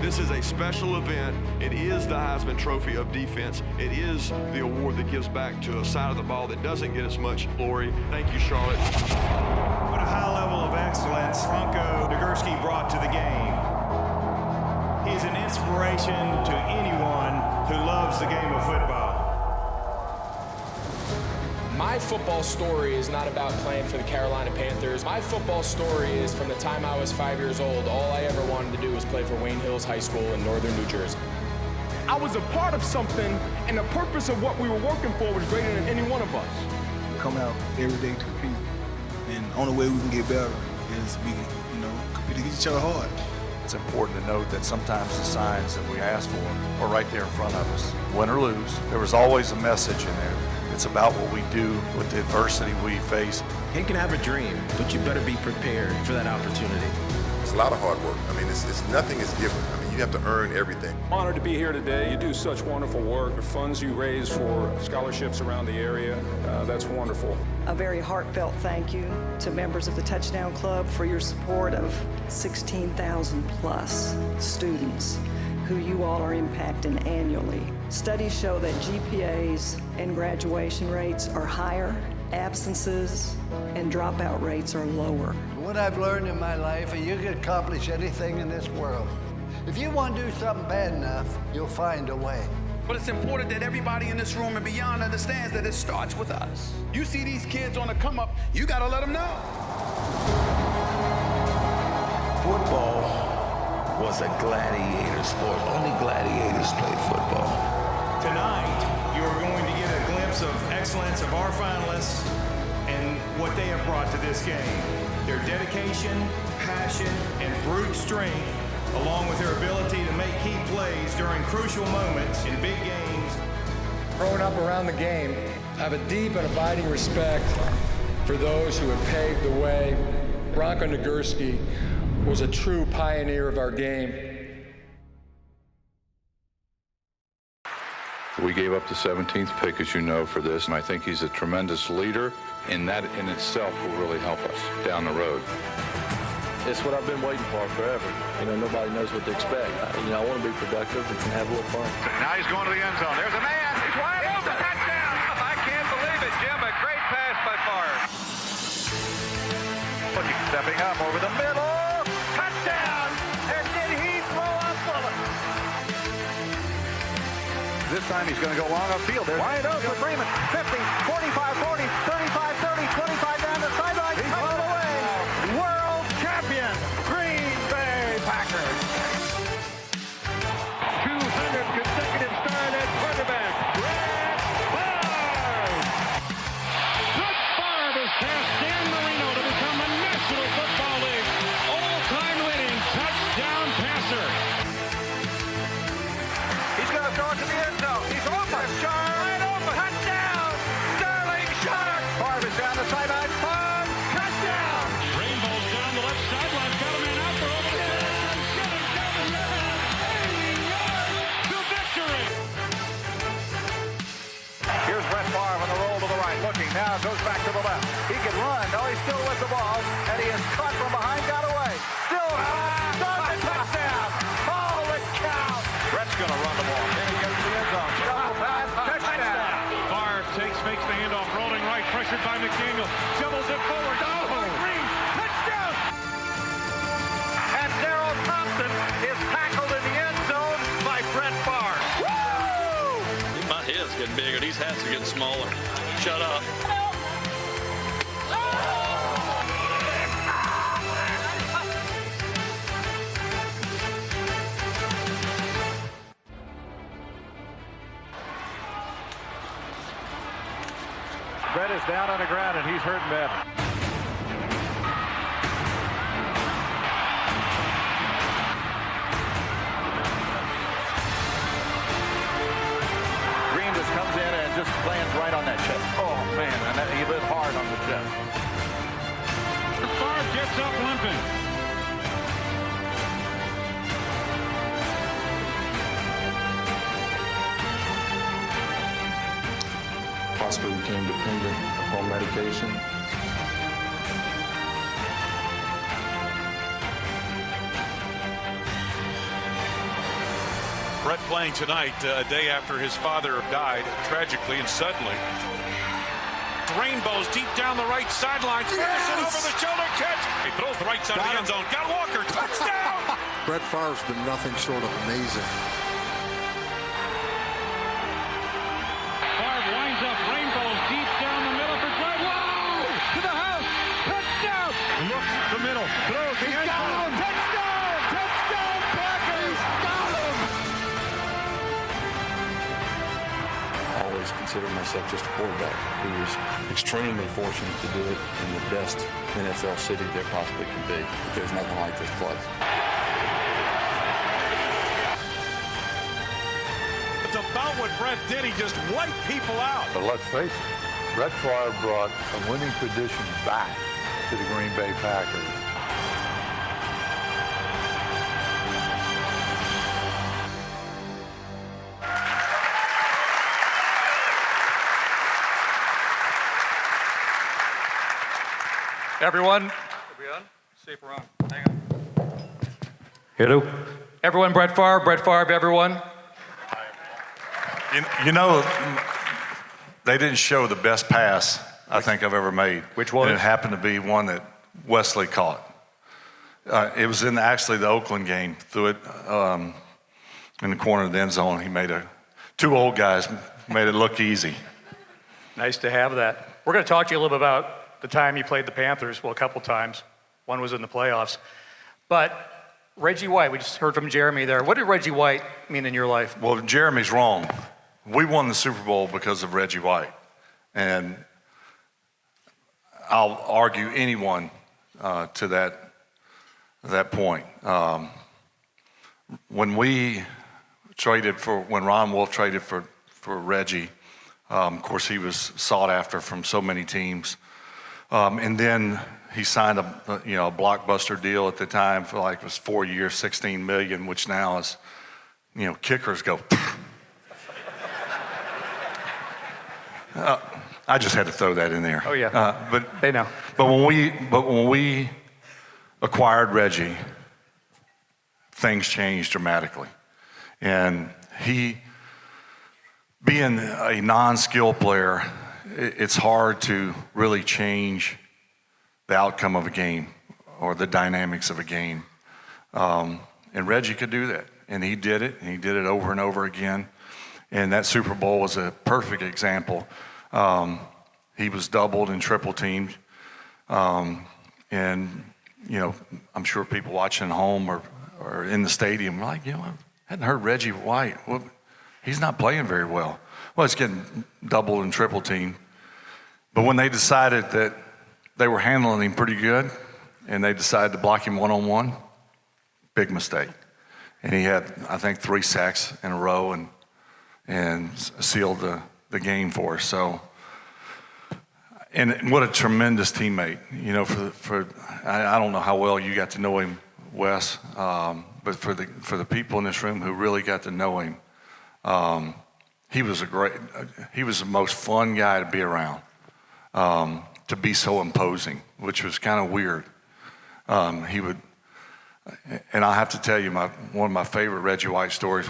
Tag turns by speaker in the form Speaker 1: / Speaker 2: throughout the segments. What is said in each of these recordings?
Speaker 1: This is a special event. It is the Heisman Trophy of defense. It is the award that gives back to a side of the ball that doesn't get as much glory. Thank you, Charlotte.
Speaker 2: What a high level of excellence Bronco Nagurski brought to the game. He's an inspiration to anyone who loves the game of football.
Speaker 3: My football story is not about playing for the Carolina Panthers. My football story is from the time I was 5 years old, all I ever wanted to do was play for Wayne Hills High School in northern New Jersey.
Speaker 4: I was a part of something, and the purpose of what we were working for was greater than any one of us.
Speaker 5: We come out every day to compete, and the only way we can get better is be, compete against each other hard.
Speaker 6: It's important to note that sometimes the signs that we ask for are right there in front of us. Win or lose, there was always a message in there. It's about what we do with the adversity we face.
Speaker 7: You can have a dream, but you better be prepared for that opportunity.
Speaker 8: It's a lot of hard work. I mean, it's nothing is given. I mean, you have to earn everything.
Speaker 9: Honored to be here today. You do such wonderful work. The funds you raise for scholarships around the area, that's wonderful.
Speaker 10: A very heartfelt thank you to members of the Touchdown Club for your support of 16,000 plus students who you all are impacting annually. Studies show that GPAs and graduation rates are higher, absences and dropout rates are lower.
Speaker 11: What I've learned in my life is you can accomplish anything in this world. If you want to do something bad enough, you'll find a way.
Speaker 12: But it's important that everybody in this room and beyond understands that it starts with us. You see these kids on the come up, you gotta let them know.
Speaker 13: Football was a gladiator sport. Only gladiators played football.
Speaker 2: Tonight, you are going to get a glimpse of excellence of our finalists and what they have brought to this game. Their dedication, passion, and brute strength, along with their ability to make key plays during crucial moments in big games.
Speaker 14: Growing up around the game, I have a deep and abiding respect for those who have paved the way. Bronco Nagurski was a true pioneer of our game.
Speaker 15: We gave up the 17th pick, as you know, for this, and I think he's a tremendous leader, and that in itself will really help us down the road.
Speaker 16: It's what I've been waiting for forever. Nobody knows what to expect. I want to be productive and have a little fun.
Speaker 17: Now he's going to the end zone. There's a man. He's wide open. Touchdown. I can't believe it, Jim. A great pass by Favre. Looking, stepping up over the middle. Touchdown. And did he throw a bullet? This time he's going to go long upfield. There's wide open. Freeman. 50, 45, 40, 35, 30, 25 down the sideline. He's all the way. World champion. Green Bay Packers. 200 consecutive start at quarterback. Brett Favre. Brett Favre has passed Dan Marino to become a National Football League all-time leading touchdown passer. He's going to throw it to the end zone. He's open. Sharp. Wide open. Touchdown. Sterling Sharp. Favre is down the sideline. Touchdown.
Speaker 18: Rainbow's down the left sideline. Got a man out there over the fence. To victory.
Speaker 17: Here's Brett Favre on the roll to the right. Looking now, goes back to the left. He can run. No, he's still with the ball. And he is caught from behind, got away. Still touchdown. Holy cow. Brett's going to run the ball. Then he goes to the end zone. Double pass. Touchdown.
Speaker 18: Favre fakes the handoff, rolling right, pressured by McDaniel. Doubles it forward. Green. Touchdown.
Speaker 17: And Darrell Thompson is tackled in the end zone by Brett Favre. Woo!
Speaker 19: My head's getting bigger. These hats are getting smaller. Shut up.
Speaker 17: Brett is down on the ground and he's hurting bad. Green just comes in and just lands right on that chest. Oh man, and he lit hard on the chest.
Speaker 18: Favre gets up limping.
Speaker 20: Possibly became dependent upon medication.
Speaker 18: Brett playing tonight, a day after his father died tragically and suddenly. Rainbows deep down the right sideline. Yes! Over the shoulder catch. He throws the right side of the end zone. Got Walker. Touchdown.
Speaker 21: Brett Favre's been nothing short of amazing.
Speaker 18: Favre winds up. Rainbows deep down the middle for Brett. Whoa! To the house. Touchdown. Looks the middle. Throws the end zone. Touchdown. Touchdown. Packers. Got him.
Speaker 20: I always considered myself just a quarterback who was extremely fortunate to do it in the best NFL city there possibly can be. There's nothing like this place.
Speaker 18: It's about what Brett did. He just wiped people out.
Speaker 15: But let's face it, Brett Favre brought a winning tradition back to the Green Bay Packers.
Speaker 22: Everyone, are we on? See if we're on. Hang on. Hello. Everyone, Brett Favre, everyone.
Speaker 6: You know, they didn't show the best pass I think I've ever made.
Speaker 22: Which one?
Speaker 6: And it happened to be one that Wesley caught. It was in actually the Oakland game. Threw it in the corner of the end zone. He made two old guys made it look easy.
Speaker 22: Nice to have that. We're going to talk to you a little bit about the time you played the Panthers, well, a couple times. One was in the playoffs. But Reggie White, we just heard from Jeremy there. What did Reggie White mean in your life?
Speaker 6: Well, Jeremy's wrong. We won the Super Bowl because of Reggie White. And I'll argue anyone to that point. When Ron Wolf traded for Reggie, of course he was sought after from so many teams. And then he signed a blockbuster deal at the time for it was 4 years, $16 million, which now is, kickers go. I just had to throw that in there.
Speaker 22: Oh yeah.
Speaker 6: But
Speaker 22: they know.
Speaker 6: But when we acquired Reggie, things changed dramatically, and he, being a non-skilled player, it's hard to really change the outcome of a game or the dynamics of a game. And Reggie could do that, and he did it, and he did it over and over again. And that Super Bowl was a perfect example. He was doubled and triple teamed. And, I'm sure people watching at home or in the stadium were like, I hadn't heard Reggie White. Well, he's not playing very well. Well, he's getting double and triple teamed. But when they decided that they were handling him pretty good and they decided to block him one-on-one, big mistake. And he had, I think, 3 sacks in a row and sealed the game for us. So, and what a tremendous teammate. I don't know how well you got to know him, Wes, but for the people in this room who really got to know him, he was the most fun guy to be around, to be so imposing, which was kind of weird. And I have to tell you, one of my favorite Reggie White stories,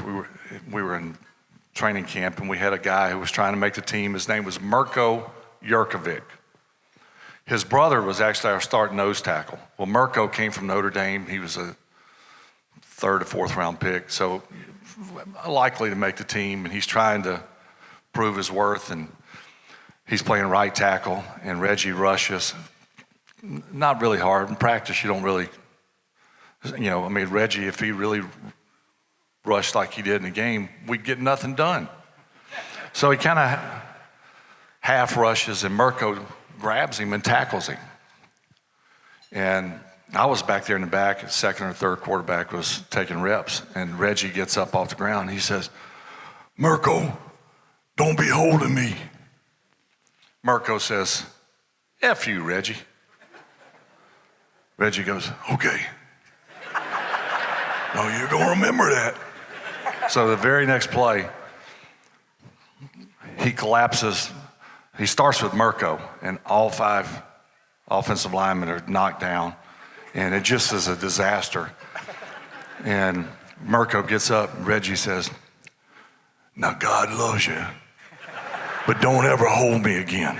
Speaker 6: we were in training camp and we had a guy who was trying to make the team. His name was Mirko Jurkovic. His brother was actually our starting nose tackle. Well, Mirko came from Notre Dame. He was a 3rd or 4th round pick, so likely to make the team, and he's trying to prove his worth, and he's playing right tackle, and Reggie rushes. Not really hard. In practice, you don't really, Reggie, if he really rushed like he did in the game, we'd get nothing done. So he kind of half rushes, and Mirko grabs him and tackles him. And I was back there in the back, 2nd or 3rd quarterback was taking reps, and Reggie gets up off the ground, and he says, "Mirko, don't be holding me." Mirko says, "F you, Reggie." Reggie goes, "Okay." "No, you're going to remember that." So the very next play, he collapses. He starts with Mirko, and all 5 offensive linemen are knocked down, and it just is a disaster. And Mirko gets up, and Reggie says, Now God loves you, but don't ever hold me again.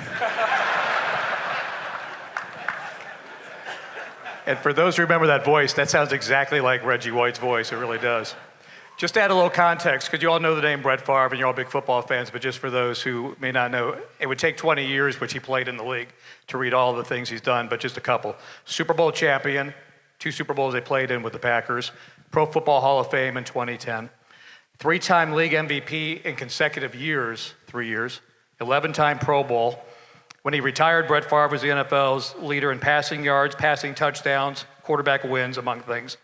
Speaker 22: And for those who remember that voice, that sounds exactly like Reggie White's voice. It really does. Just to add a little context, because you all know the name Brett Favre and you're all big football fans, but just for those who may not know, it would take 20 years, which he played in the league, to read all the things he's done, but just a couple. Super Bowl champion, 2 Super Bowls they played in with the Packers, Pro Football Hall of Fame in 2010, 3-time league MVP in consecutive years, 3 years, 11-time Pro Bowl. When he retired, Brett Favre was the NFL's leader in passing yards, passing touchdowns, quarterback wins, among things.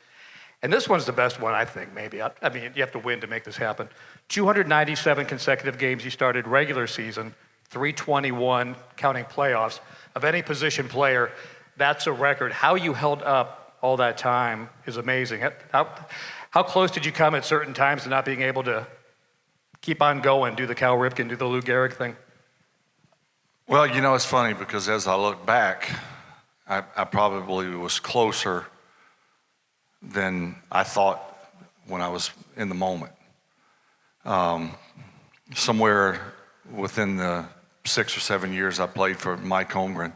Speaker 22: And this one's the best one, I think, maybe. I mean, you have to win to make this happen. 297 consecutive games he started regular season, 321 counting playoffs. Of any position player, that's a record. How you held up all that time is amazing. How close did you come at certain times to not being able to keep on going, do the Cal Ripken, do the Lou Gehrig thing?
Speaker 6: Well, you know, it's funny because as I look back, I probably was closer than I thought when I was in the moment. Somewhere within the 6 or 7 years I played for Mike Holmgren,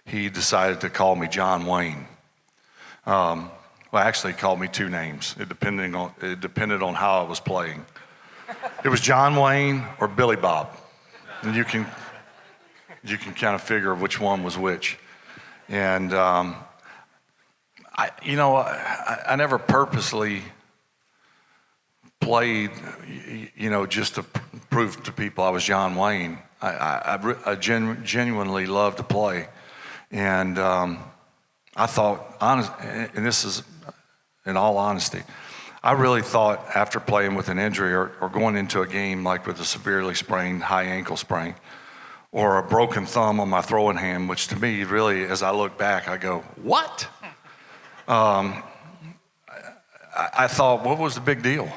Speaker 6: he decided to call me John Wayne. Well, actually he called me 2 names. It depended on how I was playing. It was John Wayne or Billy Bob. And you can kind of figure which one was which. And I never purposely played, just to prove to people I was John Wayne. I genuinely loved to play. And I thought, and this is in all honesty, I really thought after playing with an injury or going into a game like with a severely sprained high ankle sprain, or a broken thumb on my throwing hand, which to me really, as I look back, I go, what? I thought, what was the big deal?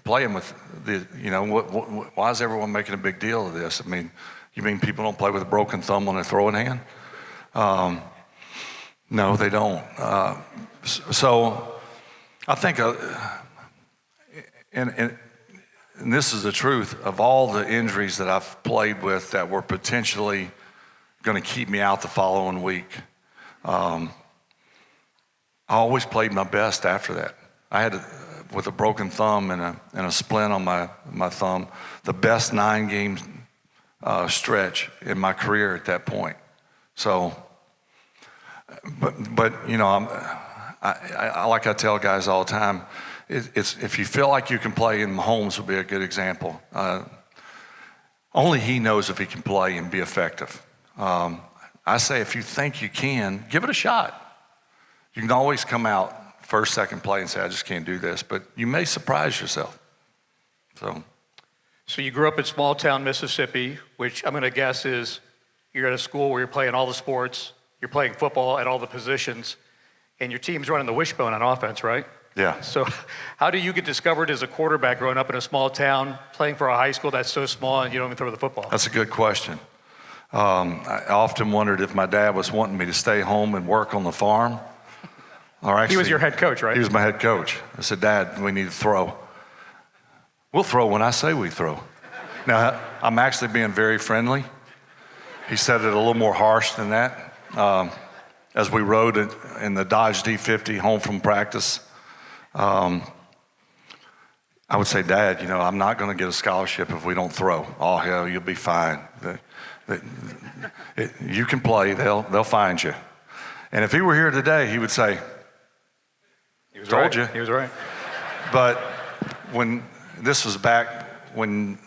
Speaker 6: Playing with why is everyone making a big deal of this? I mean, you mean people don't play with a broken thumb on their throwing hand? No, they don't. So I think, and this is the truth, of all the injuries that I've played with that were potentially going to keep me out the following week, I always played my best after that. I had, with a broken thumb and a splint on my thumb, the best 9-game stretch in my career at that point. So, but I like I tell guys all the time, it's if you feel like you can play, and Mahomes would be a good example. Only he knows if he can play and be effective. I say if you think you can, give it a shot. You can always come out first, second play and say, I just can't do this, but you may surprise yourself. So
Speaker 22: you grew up in small town Mississippi, which I'm going to guess is you're at a school where you're playing all the sports, you're playing football at all the positions, and your team's running the wishbone on offense, right?
Speaker 6: Yeah.
Speaker 22: So how do you get discovered as a quarterback growing up in a small town, playing for a high school that's so small and you don't even throw the football?
Speaker 6: That's a good question. I often wondered if my dad was wanting me to stay home and work on the farm. Or actually,
Speaker 22: he was your head coach, right?
Speaker 6: He was my head coach. I said, Dad, we need to throw. We'll throw when I say we throw. Now, I'm actually being very friendly. He said it a little more harsh than that. As we rode in the Dodge D50 home from practice, I would say, Dad, I'm not going to get a scholarship if we don't throw. Oh, hell, you'll be fine. You can play. They'll find you. And if he were here today, he would say,
Speaker 22: he was
Speaker 6: told
Speaker 22: right.
Speaker 6: you.
Speaker 22: He was right.
Speaker 6: But when this was back when,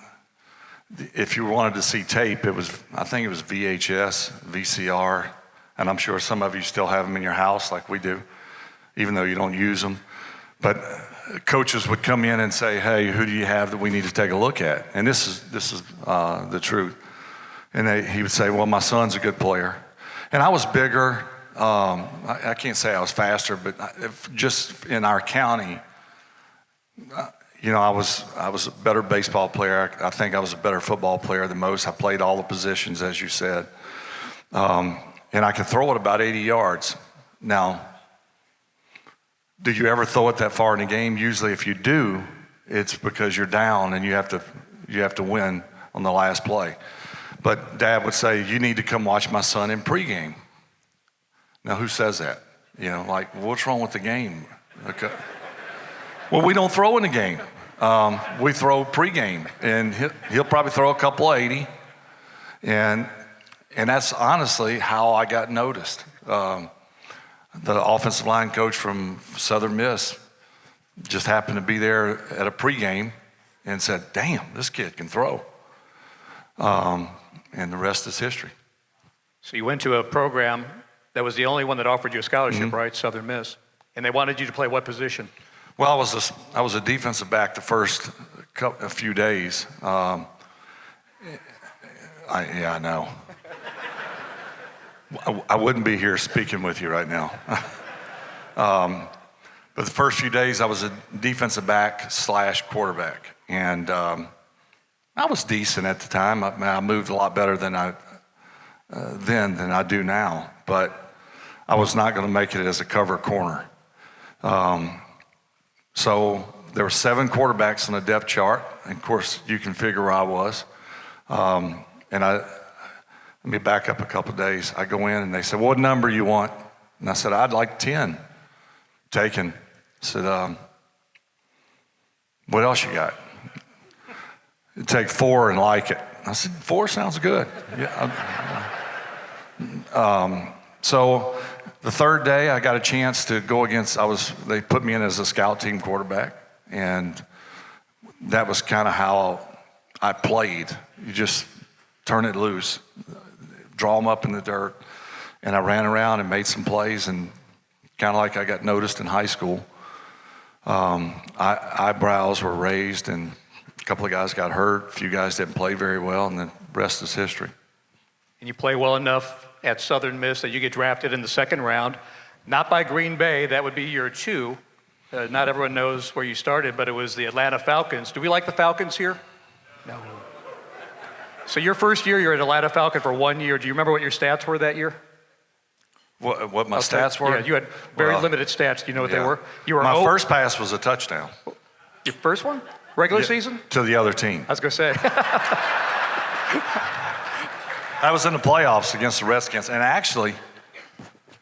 Speaker 6: if you wanted to see tape, I think it was VHS, VCR, and I'm sure some of you still have them in your house like we do, even though you don't use them. But coaches would come in and say, hey, who do you have that we need to take a look at? And this is the truth. And he would say, well, my son's a good player. And I was bigger. I can't say I was faster, but just in our county, I was a better baseball player. I think I was a better football player than most. I played all the positions, as you said. And I could throw it about 80 yards. Now, do you ever throw it that far in a game? Usually if you do, it's because you're down and you have to You have to win on the last play. But Dad would say, you need to come watch my son in pregame. Now, who says that? You know, like, what's wrong with the game? Okay. Well, we don't throw in the game. We throw pregame, and he'll probably throw a couple of 80. And that's honestly how I got noticed. The offensive line coach from Southern Miss just happened to be there at a pregame and said, damn, this kid can throw. And the rest is history.
Speaker 22: So you went to a program that was the only one that offered you a scholarship, right? Southern Miss. And they wanted you to play what position?
Speaker 6: Well, I was a defensive back the first a few days. I know. I wouldn't be here speaking with you right now. But the first few days, I was a defensive back / quarterback. And I was decent at the time. I moved a lot better than I do now. But I was not going to make it as a cover corner. So there were 7 quarterbacks on the depth chart. And of course, you can figure where I was. Let me back up a couple of days. I go in and they said, what number you want? And I said, I'd like 10. Taken. I said, what else you got? Take 4 and like it. I said, 4 sounds good. Yeah. So the third day I got a chance to go against, they put me in as a scout team quarterback. And that was kind of how I played. You just turn it loose, draw them up in the dirt. And I ran around and made some plays, and kind of like I got noticed in high school. Eyebrows were raised, and a couple of guys got hurt. A few guys didn't play very well, and the rest is history.
Speaker 22: And you play well enough at Southern Miss that you get drafted in the second round, not by Green Bay, that would be year 2. Not everyone knows where you started, but it was the Atlanta Falcons. Do we like the Falcons here? No. So your first year, you're an Atlanta Falcon for 1 year. Do you remember what your stats were that year?
Speaker 6: What my stats were?
Speaker 22: Yeah, you had very limited stats. Do you know what they were? You were
Speaker 6: my first pass was a touchdown.
Speaker 22: Your first one? Regular season?
Speaker 6: To the other team.
Speaker 22: I was going to say.
Speaker 6: I was in the playoffs against the Redskins, and actually,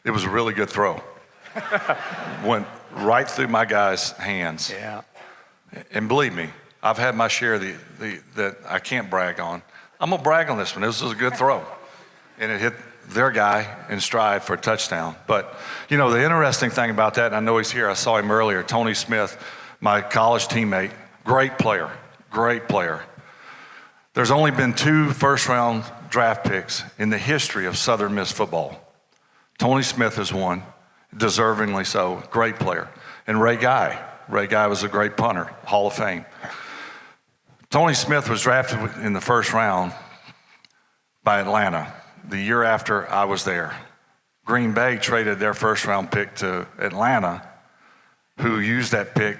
Speaker 6: it was a really good throw. Went right through my guy's hands.
Speaker 22: Yeah.
Speaker 6: And believe me, I've had my share of that I can't brag on. I'm going to brag on this one. This was a good throw. And it hit their guy in stride for a touchdown. But, you know, the interesting thing about that, and I know he's here, I saw him earlier, Tony Smith, my college teammate, great player. There's only been 2 first-round draft picks in the history of Southern Miss football. Tony Smith is one, deservingly so, great player. And Ray Guy was a great punter, Hall of Fame. Tony Smith was drafted in the first round by Atlanta the year after I was there. Green Bay traded their first-round pick to Atlanta, who used that pick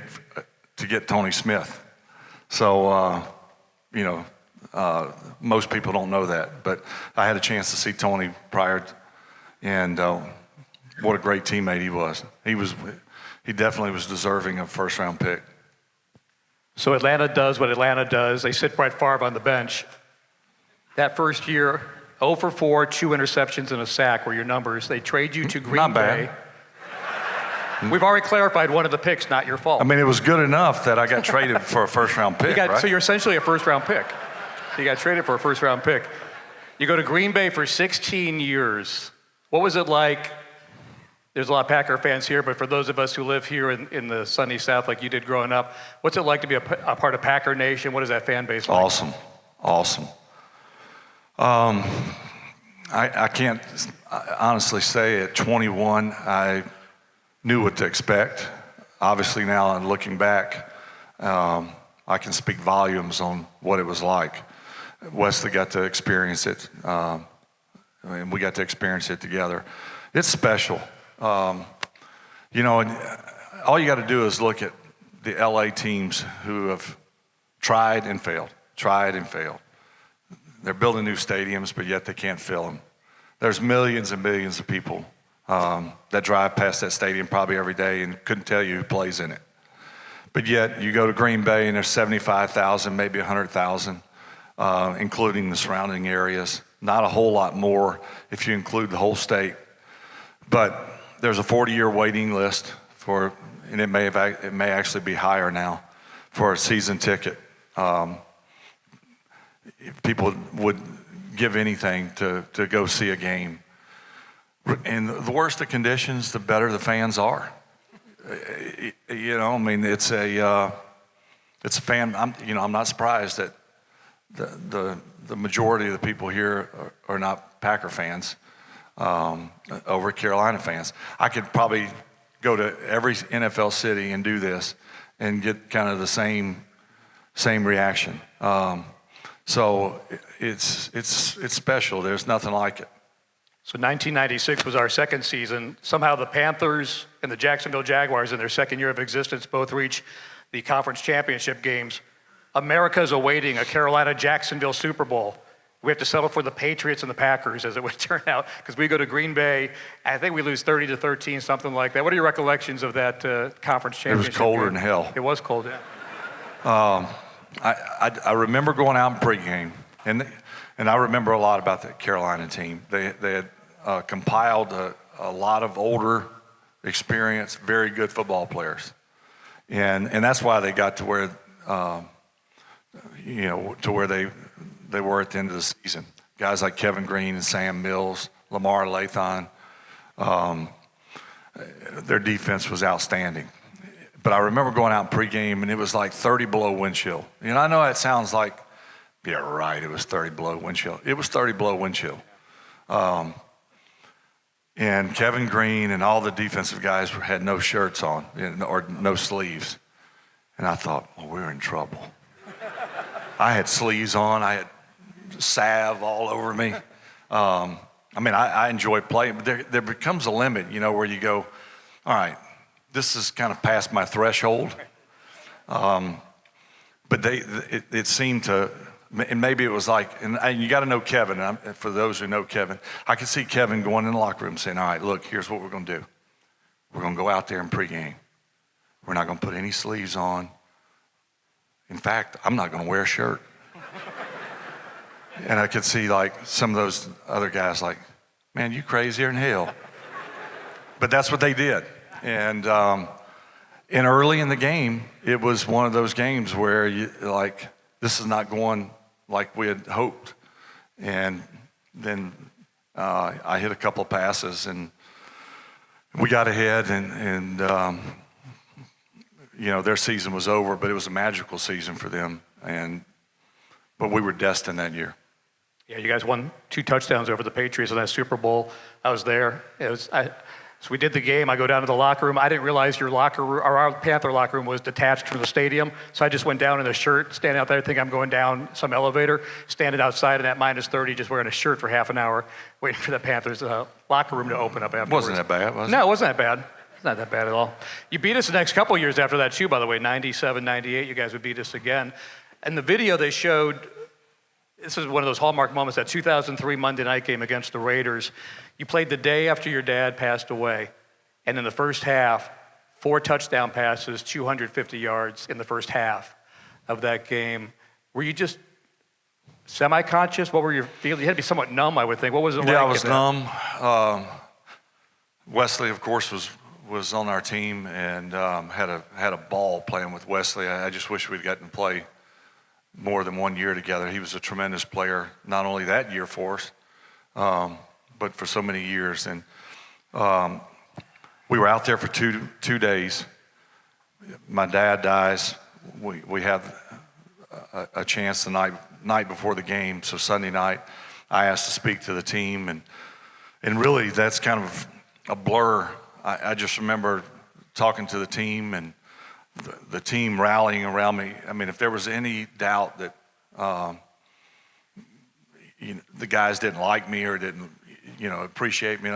Speaker 6: to get Tony Smith. So, most people don't know that, but I had a chance to see Tony prior, and what a great teammate he was. He definitely was deserving of a first-round pick.
Speaker 22: So Atlanta does what Atlanta does. They sit Brett Favre on the bench. That first year, 0 for 4, 2 interceptions and a sack were your numbers. They trade you to Green Bay. We've already clarified one of the picks, not your fault.
Speaker 6: I mean, it was good enough that I got traded for a first-round pick, right?
Speaker 22: So you're essentially a first-round pick. You got traded for a first-round pick. You go to Green Bay for 16 years. What was it like? There's a lot of Packer fans here, but for those of us who live here in the sunny South like you did growing up, what's it like to be a part of Packer Nation? What is that fan base like?
Speaker 6: Awesome. I can't honestly say at 21 I knew what to expect. Obviously now, and looking back, I can speak volumes on what it was like. Wesley got to experience it, and we got to experience it together. It's special. And all you got to do is look at the LA teams who have tried and failed. They're building new stadiums, but yet they can't fill them. There's millions and millions of people that drive past that stadium probably every day and couldn't tell you who plays in it. But yet you go to Green Bay and there's 75,000, maybe 100,000, including the surrounding areas. Not a whole lot more if you include the whole state. But there's a 40-year waiting list for, and it may actually be higher now, for a season ticket. People would give anything to go see a game. And the worse the conditions, the better the fans are. You know, I mean, it's a fan. I'm not surprised that the majority of the people here are not Packer fans over Carolina fans. I could probably go to every NFL city and do this and get kind of the same reaction. So it's special. There's nothing like it.
Speaker 22: So 1996 was our second season. Somehow the Panthers and the Jacksonville Jaguars in their second year of existence both reached the conference championship games. America is awaiting a Carolina-Jacksonville Super Bowl. We have to settle for the Patriots and the Packers, as it would turn out, because we go to Green Bay, and I think we lose 30-13, something like that. What are your recollections of that conference championship?
Speaker 6: It was colder
Speaker 22: game?
Speaker 6: than hell.
Speaker 22: It was cold, yeah.
Speaker 6: I remember going out in pregame, and I remember a lot about the Carolina team. They had compiled a lot of older, experienced, very good football players, and that's why they got to where they were at the end of the season. Guys like Kevin Green and Sam Mills, Lamar Lathon, their defense was outstanding. But I remember going out in pregame, and it was like 30 below wind chill. You know, I know that sounds like, yeah, right, it was 30 below wind chill. It was 30 below wind chill. And Kevin Green and all the defensive guys had no shirts on or no sleeves. And I thought, well, we're in trouble. I had sleeves on. I had salve all over me. I mean, I enjoy playing, but there becomes a limit, you know, where you go, all right, this is kind of past my threshold. But it seemed to, and maybe it was like, and you got to know Kevin. For those who know Kevin, I could see Kevin going in the locker room saying, all right, look, here's what we're going to do. We're going to go out there in pregame. We're not going to put any sleeves on. In fact, I'm not going to wear a shirt. And I could see like some of those other guys like, man, you crazier than hell. But that's what they did. And early in the game, it was one of those games where you like, this is not going like we had hoped. And then I hit a couple of passes and we got ahead and you know, their season was over, but it was a magical season for them. But we were destined that year.
Speaker 22: Yeah, you guys won 2 touchdowns over the Patriots in that Super Bowl. I was there. So we did the game. I go down to the locker room. I didn't realize your locker room, or our Panther locker room, was detached from the stadium. So I just went down in a shirt, standing out there, think I'm going down some elevator, standing outside in that -30, just wearing a shirt for half an hour, waiting for the Panthers locker room to open up afterwards.
Speaker 6: Wasn't that bad, was it?
Speaker 22: No, it wasn't that bad. It's not that bad at all. You beat us the next couple years after that, too, by the way. 97, 98, you guys would beat us again. And the video they showed, this is one of those hallmark moments, that 2003 Monday night game against the Raiders. You played the day after your dad passed away. And in the first half, 4 touchdown passes, 250 yards in the first half of that game. Were you just semi-conscious? What were your feelings? You had to be somewhat numb, I would think. What was it like?
Speaker 6: Yeah, I was numb. Wesley, of course, was on our team and had a ball playing with Wesley. I just wish we'd gotten to play more than 1 year together. He was a tremendous player, not only that year for us, but for so many years. And we were out there for two days. My dad dies. We have a chance the night before the game. So Sunday night, I asked to speak to the team, and really that's kind of a blur. I just remember talking to the team and the team rallying around me. I mean, if there was any doubt that the guys didn't like me or didn't, appreciate me,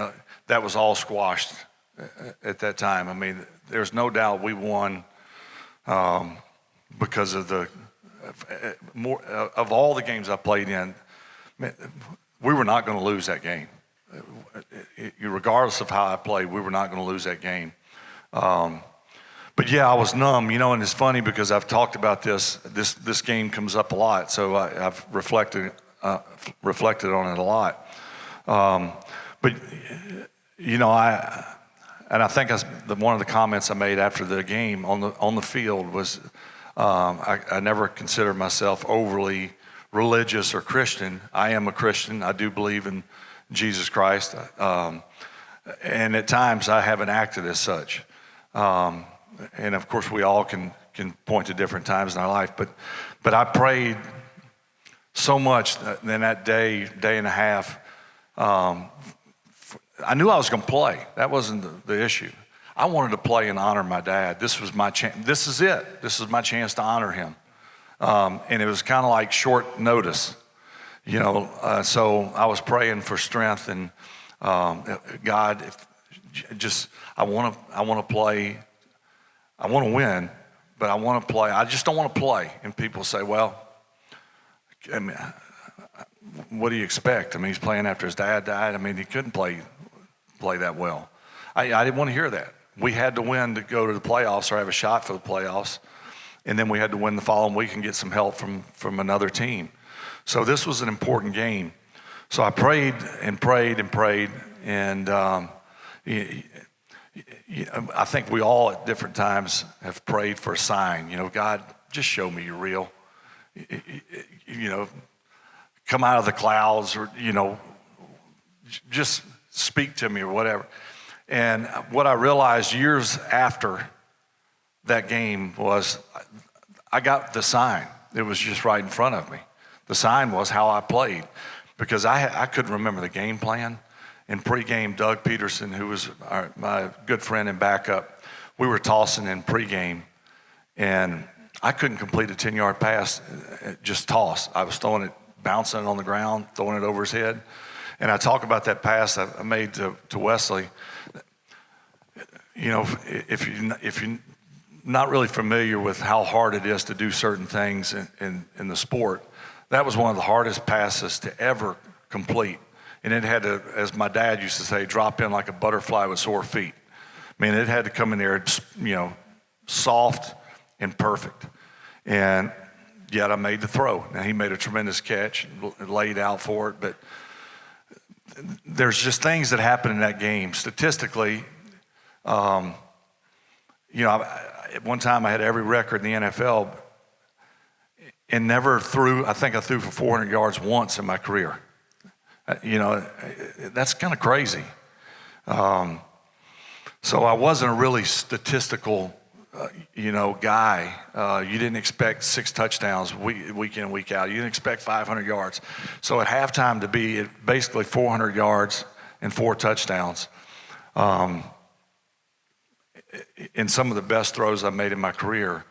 Speaker 6: that was all squashed at that time. I mean, there's no doubt we won because of of all the games I played in. We were not going to lose that game. Regardless of how I played, we were not going to lose that game. But yeah, I was numb, and it's funny because I've talked about this. This game comes up a lot, so I've reflected on it a lot. But I think one of the comments I made after the game on the field was I never considered myself overly religious or Christian. I am a Christian. I do believe in Jesus Christ, and at times I haven't acted as such. And of course, we all can point to different times in our life. But I prayed so much in that day and a half. I knew I was going to play. That wasn't the issue. I wanted to play and honor my dad. This was my chance. This is it. This is my chance to honor him. And it was kind of like short notice, so I was praying for strength and God, I want to play. I want to win, but I want to play. I just don't want to play. And people say, well, I mean, what do you expect? I mean, he's playing after his dad died. I mean, he couldn't play that well. I didn't want to hear that. We had to win to go to the playoffs or have a shot for the playoffs. And then we had to win the following week and get some help from another team. So this was an important game. So I prayed and prayed and prayed. And I think we all at different times have prayed for a sign. God, just show me you're real. Come out of the clouds or, just speak to me or whatever. And what I realized years after that game was I got the sign. It was just right in front of me. The sign was how I played because I couldn't remember the game plan. In pregame, Doug Peterson, who was my good friend and backup, we were tossing in pregame, and I couldn't complete a 10-yard pass, just toss. I was throwing it, bouncing it on the ground, throwing it over his head. And I talk about that pass I made to Wesley. If you're not really familiar with how hard it is to do certain things in the sport, that was one of the hardest passes to ever complete. And it had to, as my dad used to say, drop in like a butterfly with sore feet. I mean, it had to come in there, soft and perfect. And yet I made the throw. Now, he made a tremendous catch, laid out for it. But there's just things that happen in that game. Statistically, at one time I had every record in the NFL and never threw, I think I threw for 400 yards once in my career. That's kind of crazy. So I wasn't a really statistical, guy. You didn't expect 6 touchdowns week in, week out. You didn't expect 500 yards. So at halftime to be at basically 400 yards and 4 touchdowns, in some of the best throws I've made in my career,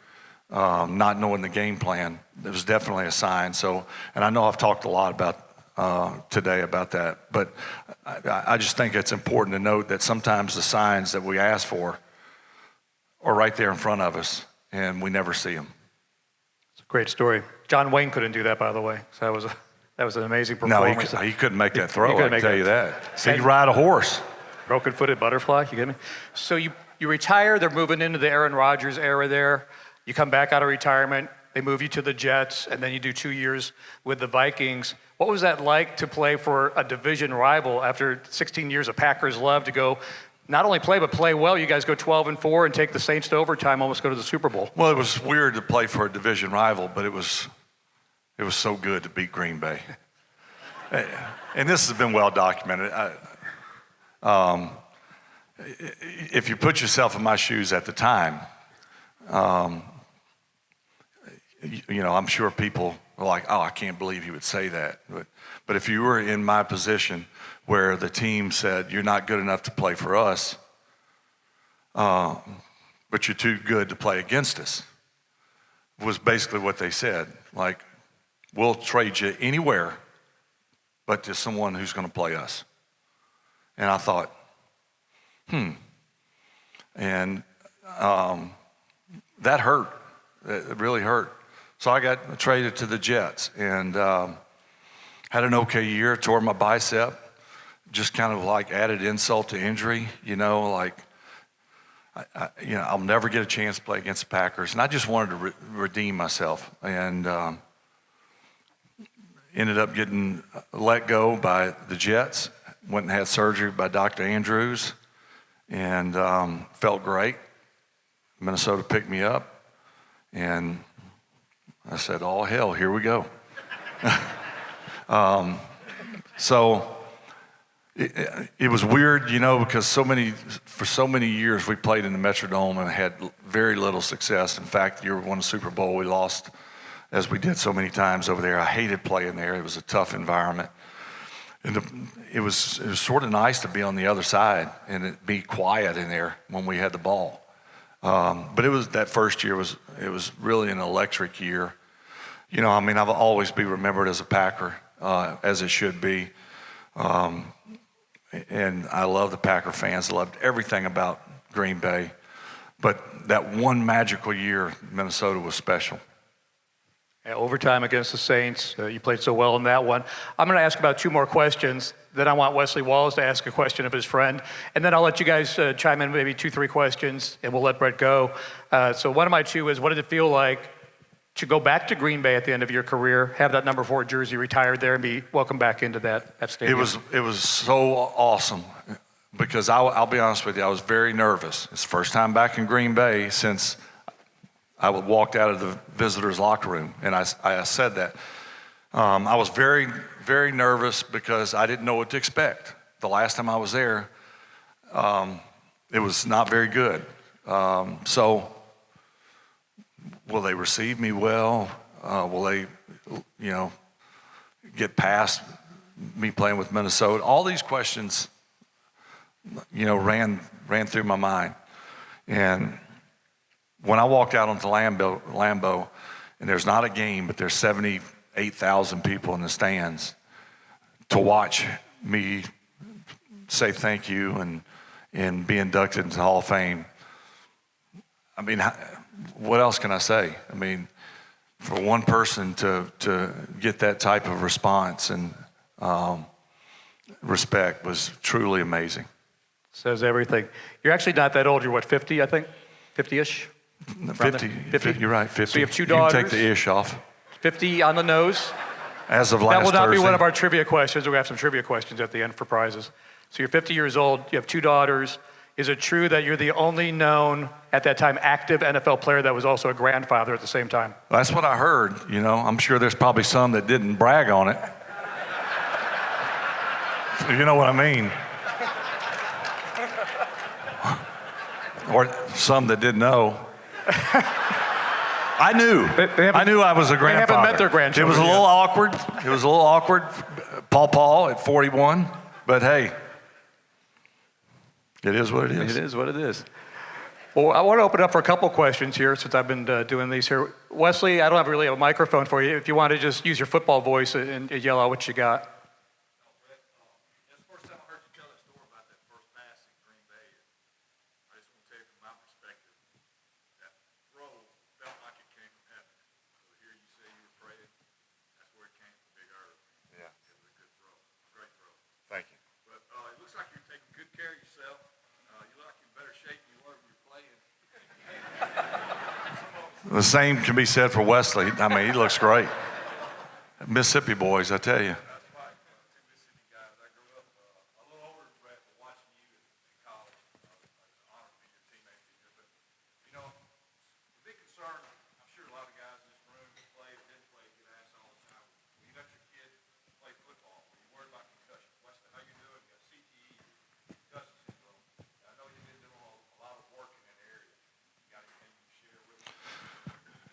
Speaker 6: not knowing the game plan, it was definitely a sign. So, and I know I've talked a lot about today about that. But I just think it's important to note that sometimes the signs that we ask for are right there in front of us, and we never see them.
Speaker 22: It's a great story. John Wayne couldn't do that, by the way. So that was an amazing performance.
Speaker 6: No, he couldn't make that throw, I can tell you that. See, you ride a horse.
Speaker 22: Broken-footed butterfly, you get me? So you retire, they're moving into the Aaron Rodgers era there. You come back out of retirement, they move you to the Jets, and then you do 2 years with the Vikings. What was that like to play for a division rival after 16 years of Packers love to go, not only play, but play well? You guys go 12-4 and take the Saints to overtime, almost go to the Super Bowl.
Speaker 6: Well, it was weird to play for a division rival, but it was so good to beat Green Bay. And this has been well documented. If you put yourself in my shoes at the time, I'm sure people are like, oh, I can't believe he would say that. But if you were in my position where the team said, you're not good enough to play for us, but you're too good to play against us, was basically what they said. Like, we'll trade you anywhere but to someone who's going to play us. And I thought, And that hurt. It really hurt. So I got traded to the Jets and had an okay year, tore my bicep, just kind of like added insult to injury, I'll never get a chance to play against the Packers. And I just wanted to redeem myself. And ended up getting let go by the Jets. Went and had surgery by Dr. Andrews. And felt great. Minnesota picked me up. And I said, oh, hell, here we go. So it was weird, because for so many years we played in the Metrodome and had very little success. In fact, the year we won the Super Bowl, we lost, as we did so many times over there. I hated playing there. It was a tough environment. And it was sort of nice to be on the other side and be quiet in there when we had the ball. But that first year was really an electric year. I've always be remembered as a Packer, as it should be. And I love the Packer fans. I loved everything about Green Bay. But that one magical year, Minnesota was special.
Speaker 22: Yeah, overtime against the Saints. You played so well in that one. I'm going to ask about two more questions. Then I want Wesley Wallace to ask a question of his friend. And then I'll let you guys chime in maybe 2-3 questions, and we'll let Brett go. So one of my two is, what did it feel like to go back to Green Bay at the end of your career, have that number 4 jersey retired there, and be welcomed back into that stadium?
Speaker 6: It was so awesome because I'll be honest with you, I was very nervous. It's the first time back in Green Bay since I walked out of the visitors' locker room, and I said that. I was very, very nervous because I didn't know what to expect. The last time I was there, it was not very good. So will they receive me well? Will they, get past me playing with Minnesota? All these questions, ran through my mind. And when I walked out onto Lambeau, and there's not a game, but there's 78,000 people in the stands to watch me say thank you and be inducted into the Hall of Fame. What else can I say? For one person to get that type of response and respect was truly amazing.
Speaker 22: Says everything. You're actually not that old. You're what, 50, I think? 50-ish?
Speaker 6: 50, you're right, 50.
Speaker 22: So you have 2 daughters.
Speaker 6: You can take the ish off.
Speaker 22: 50 on the nose.
Speaker 6: As of last
Speaker 22: That will not
Speaker 6: Thursday.
Speaker 22: be one of our trivia questions. We'll have some trivia questions at the end for prizes. So you're 50 years old. You have 2 daughters. Is it true that you're the only known, at that time, active NFL player that was also a grandfather at the same time?
Speaker 6: That's what I heard. I'm sure there's probably some that didn't brag on it. You know what I mean? Or some that didn't know. I knew. I knew I was a grandfather.
Speaker 22: They haven't met their grandchildren.
Speaker 6: It was a little awkward. It was a little awkward. Paul at 41. But hey, it is what it is.
Speaker 22: It is what it is. Well, I want to open up for a couple questions here since I've been doing these here. Wesley, I don't really have a microphone for you. If you want to just use your football voice and yell out what you got.
Speaker 6: The same can be said for Wesley. He looks great. Mississippi boys, I tell you.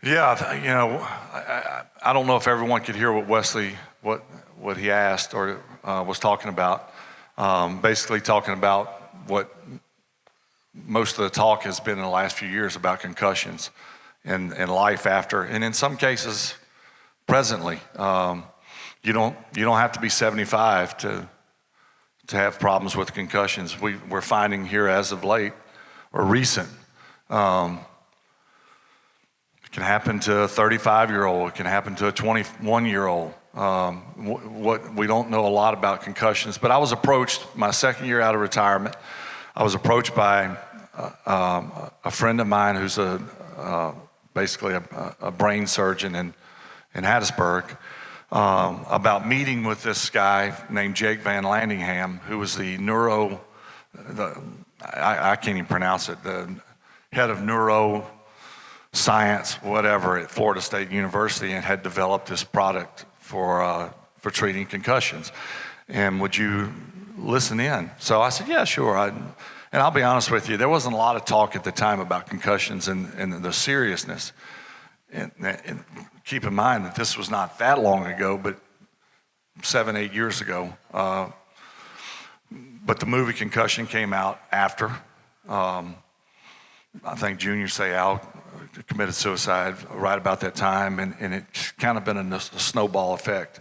Speaker 6: Yeah, I don't know if everyone could hear what Wesley, what he asked or was talking about. Basically talking about what most of the talk has been in the last few years about concussions and life after, and in some cases, presently. You don't have to be 75 to have problems with concussions. We're finding here as of late or recent. It can happen to a 35-year-old. It can happen to a 21-year-old. We don't know a lot about concussions, but I was approached my second year out of retirement. I was approached by a friend of mine who's basically a brain surgeon in Hattiesburg about meeting with this guy named Jake Van Landingham, who was I can't even pronounce it, the head of neuroscience, whatever, at Florida State University, and had developed this product for treating concussions. And would you listen in? So I said, yeah, sure. And I'll be honest with you, there wasn't a lot of talk at the time about concussions and the seriousness. And keep in mind that this was not that long ago, but 7, 8 years ago. But the movie Concussion came out after. I think Junior Seau committed suicide right about that time, and it's kind of been a snowball effect.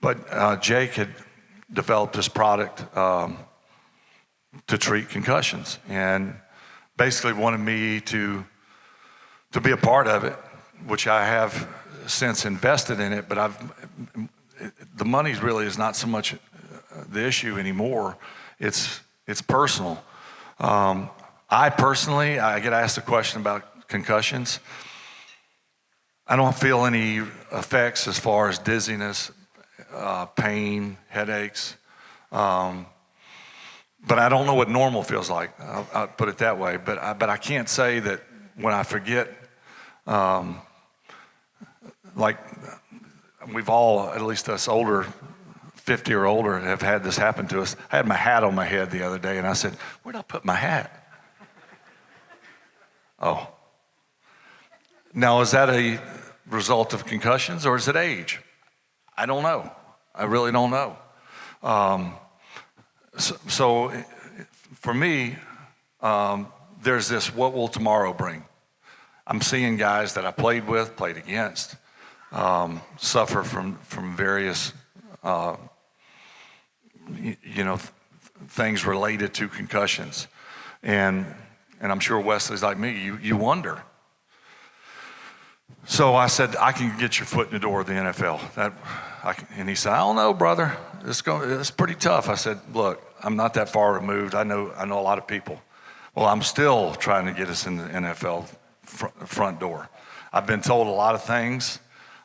Speaker 6: But Jake had developed this product to treat concussions, and basically wanted me to be a part of it, which I have since invested in it. But the money really is not so much the issue anymore. It's personal. I get asked a question about concussions. I don't feel any effects as far as dizziness, pain, headaches. But I don't know what normal feels like. I'll put it that way. But I can't say that when I forget, like we've all, at least us older, 50 or older, have had this happen to us. I had my hat on my head the other day, and I said, where'd I put my hat? Oh. Now, is that a result of concussions, or is it age? I don't know. I really don't know. So for me, there's this, what will tomorrow bring? I'm seeing guys that I played with, played against, suffer from various, things related to concussions. And I'm sure Wesley's like me, you wonder. So I said, I can get your foot in the door of the NFL. And he said, I don't know, brother. It's pretty tough. I said, look, I'm not that far removed. I know a lot of people. Well, I'm still trying to get us in the NFL front door. I've been told a lot of things,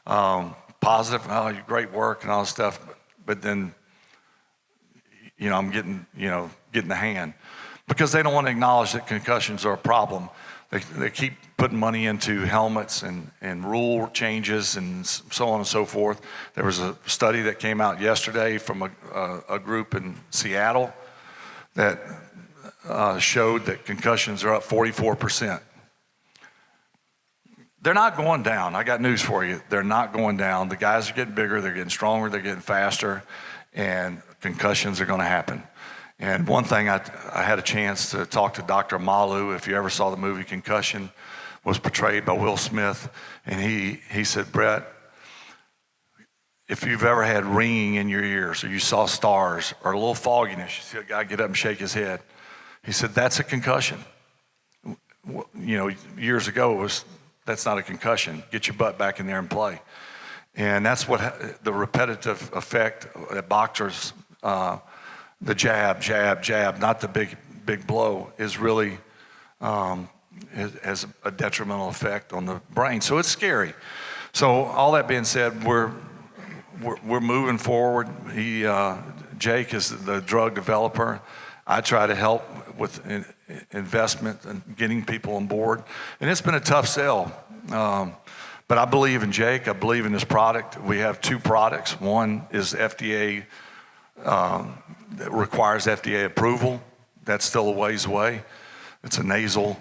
Speaker 6: positive, you great work and all this stuff, but then, I'm getting the hand. Because they don't want to acknowledge that concussions are a problem. They keep putting money into helmets and rule changes and so on and so forth. There was a study that came out yesterday from a group in Seattle that showed that concussions are up 44%. They're not going down. I got news for you. They're not going down. The guys are getting bigger. They're getting stronger. They're getting faster. And concussions are going to happen. And one thing, I had a chance to talk to Dr. Malu, if you ever saw the movie Concussion, was portrayed by Will Smith. And he said, Brett, if you've ever had ringing in your ears, or you saw stars, or a little fogginess, you see a guy get up and shake his head. He said, that's a concussion. Years ago, that's not a concussion. Get your butt back in there and play. And that's what the repetitive effect that boxers, the jab, not the big blow, is really has a detrimental effect on the brain. So it's scary. So all that being said, we're moving forward. Jake is the drug developer. I try to help with investment and getting people on board. And it's been a tough sell. But I believe in Jake. I believe in his product. We have 2 products. One is FDA, that requires FDA approval. That's still a ways away. It's a nasal.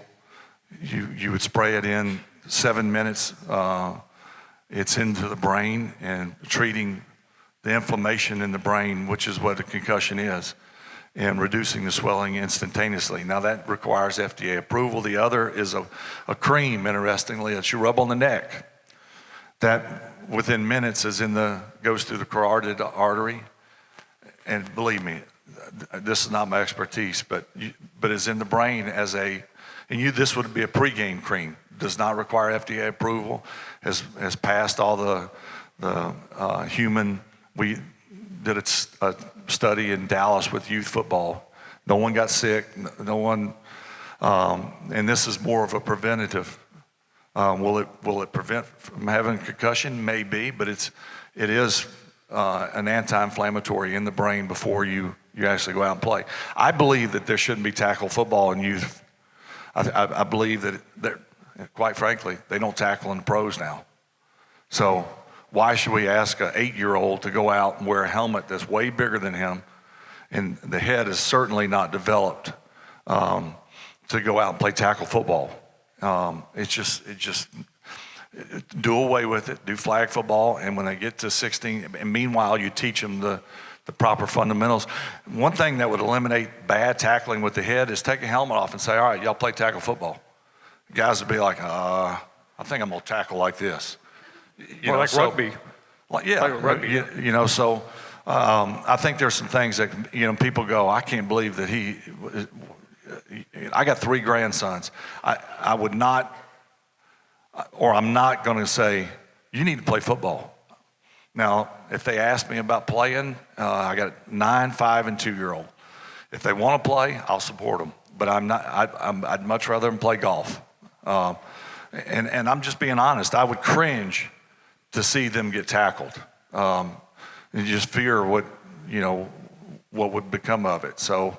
Speaker 6: You would spray it in 7 minutes. It's into the brain and treating the inflammation in the brain, which is what a concussion is, and reducing the swelling instantaneously. Now that requires FDA approval. The other is a cream, interestingly, that you rub on the neck. That within minutes goes through the carotid artery. And believe me, this is not my expertise, but is in the brain this would be a pregame cream. Does not require FDA approval. Has passed all the human. We did a study in Dallas with youth football. No one got sick. No one And this is more of a preventative. Will it prevent from having concussion? Maybe, but it is an anti-inflammatory in the brain before you actually go out and play. I believe that there shouldn't be tackle football in youth. I believe that quite frankly, they don't tackle in the pros now. So why should we ask an 8-year-old to go out and wear a helmet that's way bigger than him, and the head is certainly not developed to go out and play tackle football? It just do away with it, do flag football, and when they get to 16, and meanwhile you teach them the proper fundamentals. One thing that would eliminate bad tackling with the head is take a helmet off and say, all right, y'all play tackle football. Guys would be like, I think I'm gonna tackle like this.
Speaker 22: Rugby.
Speaker 6: Like, yeah, like rugby. So I think there's some things that, people go, I can't believe that I got 3 grandsons. I would not, or I'm not gonna say, you need to play football. Now, if they ask me about playing, I got 9, 5, and 2-year-old. If they want to play, I'll support them. But I'd much rather them play golf. And I'm just being honest. I would cringe to see them get tackled. And you just fear what would become of it. So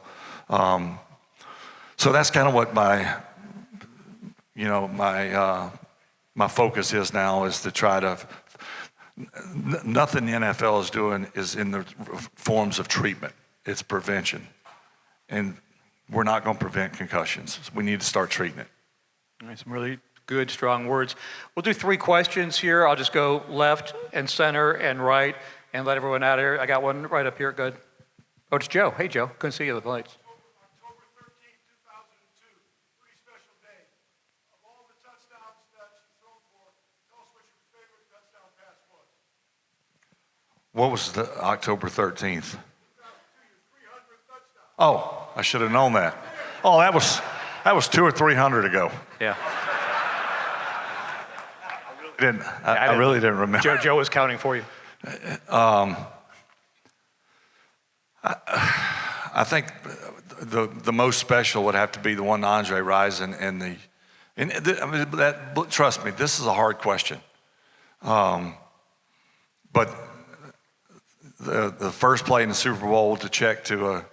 Speaker 6: that's kind of what my focus is now, is to try to. Nothing the NFL is doing is in the forms of treatment. It's prevention. And we're not going to prevent concussions. We need to start treating it.
Speaker 22: All right, some really good, strong words. We'll do 3 questions here. I'll just go left and center and right and let everyone out of here. I got one right up here. Good. Oh, it's Joe. Hey, Joe. Couldn't see you with the lights.
Speaker 1: October 13, 2002. Pretty special day. Of all the touchdowns that you've thrown for, tell us what your favorite touchdown pass was.
Speaker 6: What was the October 13th? Oh, I should have known that. Oh, that was 200 or 300 ago.
Speaker 22: Yeah.
Speaker 6: I really didn't remember.
Speaker 22: Joe was counting for you.
Speaker 6: I think the most special would have to be the one Andre Rison trust me, this is a hard question. But the first play in the Super Bowl to check to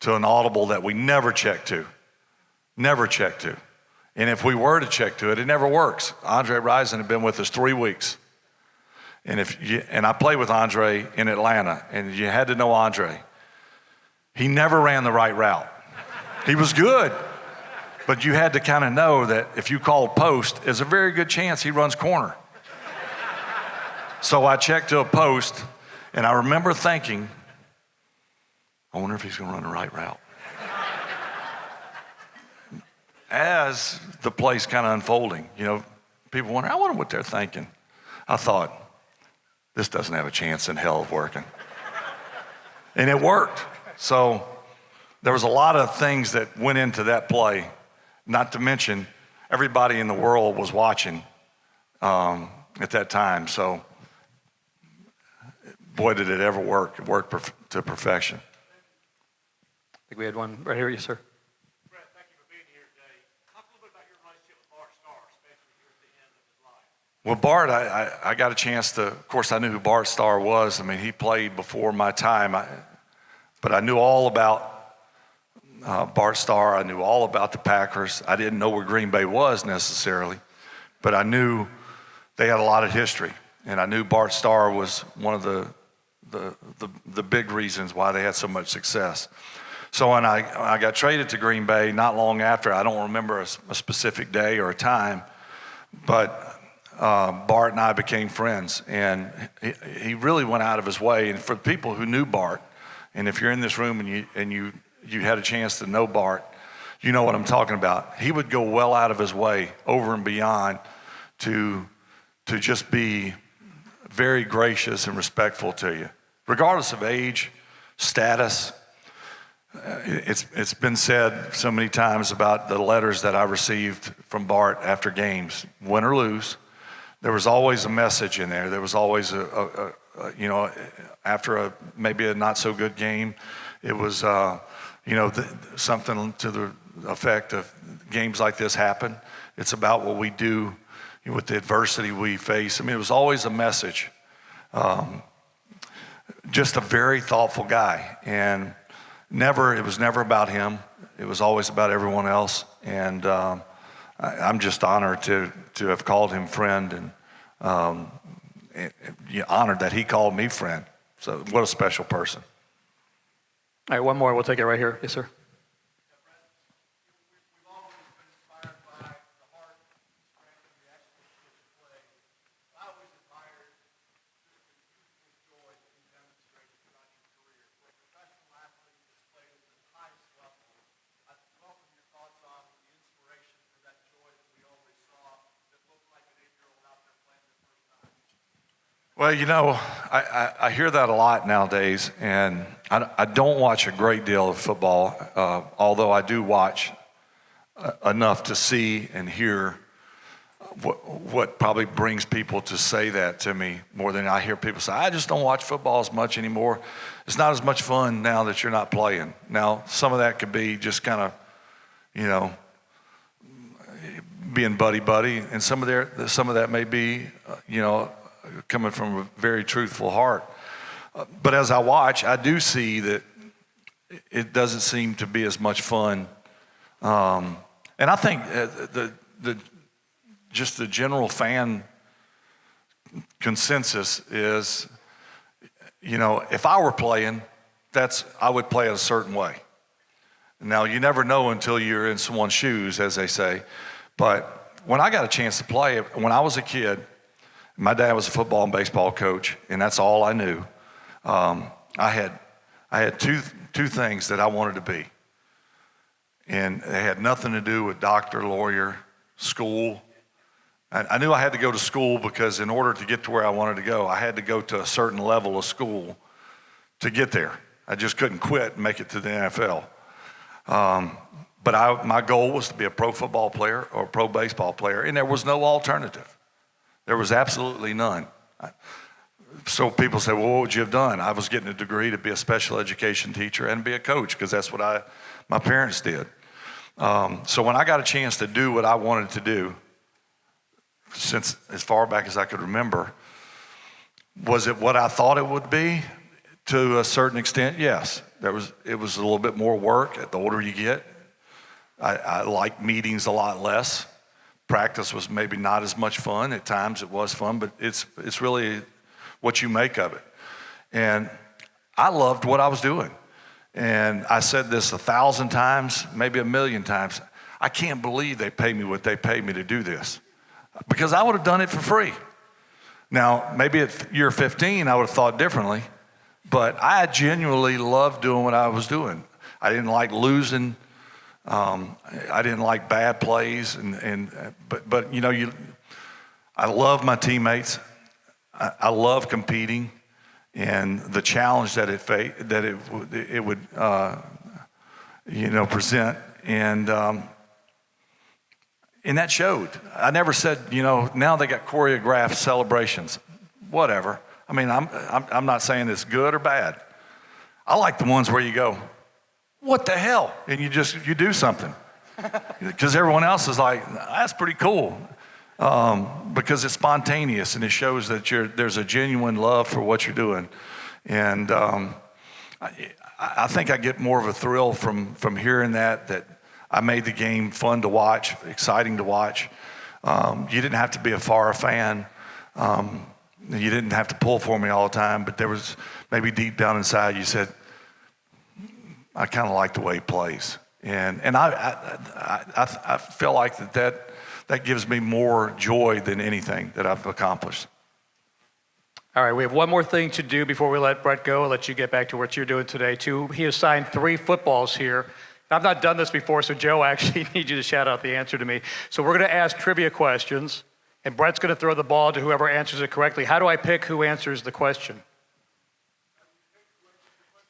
Speaker 6: an audible that we never check to. And if we were to check to it, it never works. Andre Rison had been with us 3 weeks. And I played with Andre in Atlanta, and you had to know Andre. He never ran the right route. He was good, but you had to kind of know that if you called post, there's a very good chance he runs corner. So I checked to a post, and I remember thinking, I wonder if he's going to run the right route. As the play's kind of unfolding, people wonder, I wonder what they're thinking. I thought, this doesn't have a chance in hell of working. And it worked. So there was a lot of things that went into that play, not to mention everybody in the world was watching at that time. So boy, did it ever work. It worked to perfection.
Speaker 22: I think we had one right here, yes, sir.
Speaker 1: Brett, thank you for being here today. Talk a little bit about your relationship with Bart Starr, especially here at the end of his life.
Speaker 6: Well, Bart, I got a chance to, of course, I knew who Bart Starr was. I mean, he played before my time, but I knew all about Bart Starr. I knew all about the Packers. I didn't know where Green Bay was necessarily, but I knew they had a lot of history, and I knew Bart Starr was one of the big reasons why they had so much success. So when I got traded to Green Bay, not long after, I don't remember a specific day or a time, but Bart and I became friends, and he really went out of his way. And for people who knew Bart, and if you're in this room and you had a chance to know Bart, you know what I'm talking about. He would go well out of his way, over and beyond, to just be very gracious and respectful to you, regardless of age, status. It's been said so many times about the letters that I received from Bart after games, win or lose. There was always a message in there. There was always after maybe a not so good game, it was, something to the effect of games like this happen. It's about what we do with the adversity we face. I mean, it was always a message. Just a very thoughtful guy, and it was never about him. It was always about everyone else, and I'm just honored to have called him friend, and honored that he called me friend. So what a special person.
Speaker 22: All right, one more. We'll take it right here. Yes, sir.
Speaker 6: Well, I hear that a lot nowadays, and I don't watch a great deal of football, although I do watch enough to see and hear what probably brings people to say that to me more than I hear people say, I just don't watch football as much anymore. It's not as much fun now that you're not playing. Now, some of that could be just kind of, being buddy-buddy, and some of that may be, coming from a very truthful heart. But as I watch, I do see that it doesn't seem to be as much fun. And I think just the general fan consensus is, if I were playing, I would play it a certain way. Now, you never know until you're in someone's shoes, as they say. But when I got a chance to play, when I was a kid, my dad was a football and baseball coach, and that's all I knew. I had two things that I wanted to be, and they had nothing to do with doctor, lawyer, school. I knew I had to go to school because in order to get to where I wanted to go, I had to go to a certain level of school to get there. I just couldn't quit and make it to the NFL. But my goal was to be a pro football player or a pro baseball player, and there was no alternative. There was absolutely none. So people say, well, what would you have done? I was getting a degree to be a special education teacher and be a coach because that's what my parents did. So when I got a chance to do what I wanted to do, since as far back as I could remember, was it what I thought it would be? To a certain extent, yes. It was a little bit more work the older you get. I like meetings a lot less. Practice was maybe not as much fun. At times it was fun, but it's really what you make of it. And I loved what I was doing. And I said this 1,000 times, maybe 1,000,000 times. I can't believe they pay me what they pay me to do this, because I would have done it for free. Now, maybe at year 15, I would have thought differently, but I genuinely loved doing what I was doing. I didn't like losing. I didn't like bad plays, but I love my teammates. I love competing, and the challenge that it would present, and that showed. I never said, now they got choreographed celebrations, whatever. I mean, I'm not saying it's good or bad. I like the ones where you go, what the hell? And you do something. Because everyone else is like, that's pretty cool. Because it's spontaneous and it shows that there's a genuine love for what you're doing. And I think I get more of a thrill from hearing that I made the game fun to watch, exciting to watch. You didn't have to be a Favre fan. You didn't have to pull for me all the time, but there was maybe deep down inside you said, I kind of like the way he plays. And I feel like that gives me more joy than anything that I've accomplished.
Speaker 22: All right, we have one more thing to do before we let Brett go. I'll let you get back to what you're doing today, too. He assigned 3 footballs here. I've not done this before, so Joe, I actually need you to shout out the answer to me. So we're going to ask trivia questions, and Brett's going to throw the ball to whoever answers it correctly. How do I pick who answers the question?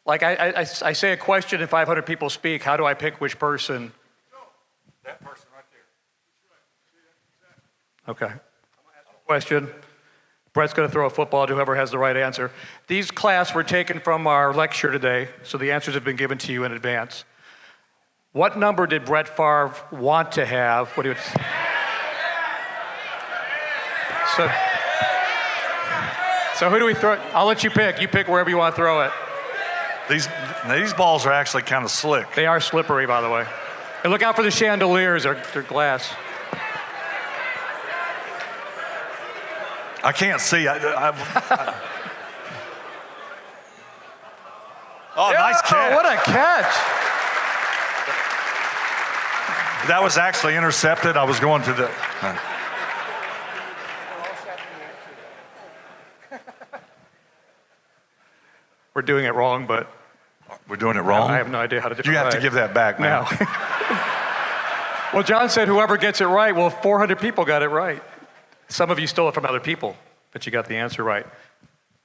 Speaker 22: Like I say a question and 500 people speak. How do I pick which person?
Speaker 6: That person right there.
Speaker 22: Okay. Question. Brett's going to throw a football to whoever has the right answer. These class were taken from our lecture today, so the answers have been given to you in advance. What number did Brett Favre want to have? What do you? So who do we throw? I'll let you pick. You pick wherever you want to throw it.
Speaker 6: These balls are actually kind of slick.
Speaker 22: They are slippery, by the way. And look out for the chandeliers. They're glass.
Speaker 6: I can't see. Oh, nice catch.
Speaker 22: What a catch.
Speaker 6: That was actually intercepted. I was going to the...
Speaker 22: We're doing it wrong, but...
Speaker 6: We're doing it wrong?
Speaker 22: I have no idea how to do it.
Speaker 6: You have to give that back now.
Speaker 22: No. Well, John said whoever gets it right, well, 400 people got it right. Some of you stole it from other people, but you got the answer right.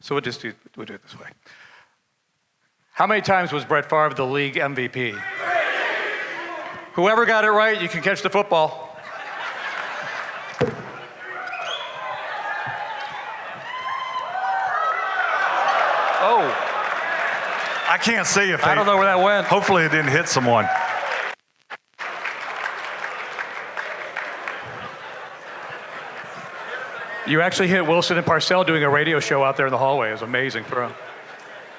Speaker 22: So we'll do it this way. How many times was Brett Favre the league MVP? Whoever got it right, you can catch the football. Oh.
Speaker 6: I can't see if
Speaker 22: I don't know where that went.
Speaker 6: Hopefully it didn't hit someone.
Speaker 22: You actually hit Wilson and Parcells doing a radio show out there in the hallway. It was an amazing throw.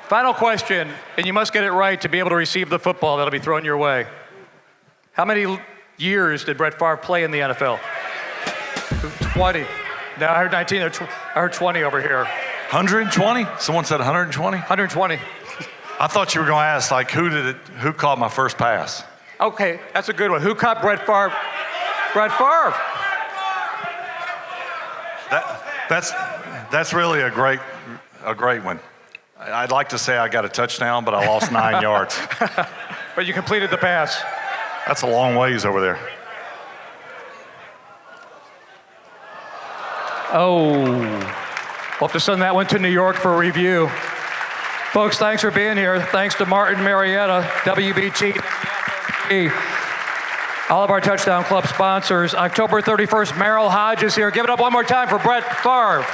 Speaker 22: Final question, and you must get it right to be able to receive the football that'll be thrown your way. How many years did Brett Favre play in the NFL? 20. No, I heard 19. I heard 20 over here.
Speaker 6: 120? Someone said 120?
Speaker 22: 120.
Speaker 6: I thought you were going to ask, like, who caught my first pass?
Speaker 22: Okay, that's a good one. Who caught Brett Favre? Brett Favre.
Speaker 6: That's really a great one. I'd like to say I got a touchdown, but I lost 9 yards.
Speaker 22: But you completed the pass.
Speaker 6: That's a long ways over there.
Speaker 22: Oh. We'll have to send that one to New York for review. Folks, thanks for being here. Thanks to Martin Marietta, WBT, all of our Touchdown Club sponsors. October 31st, Merrill Hodge is here. Give it up one more time for Brett Favre.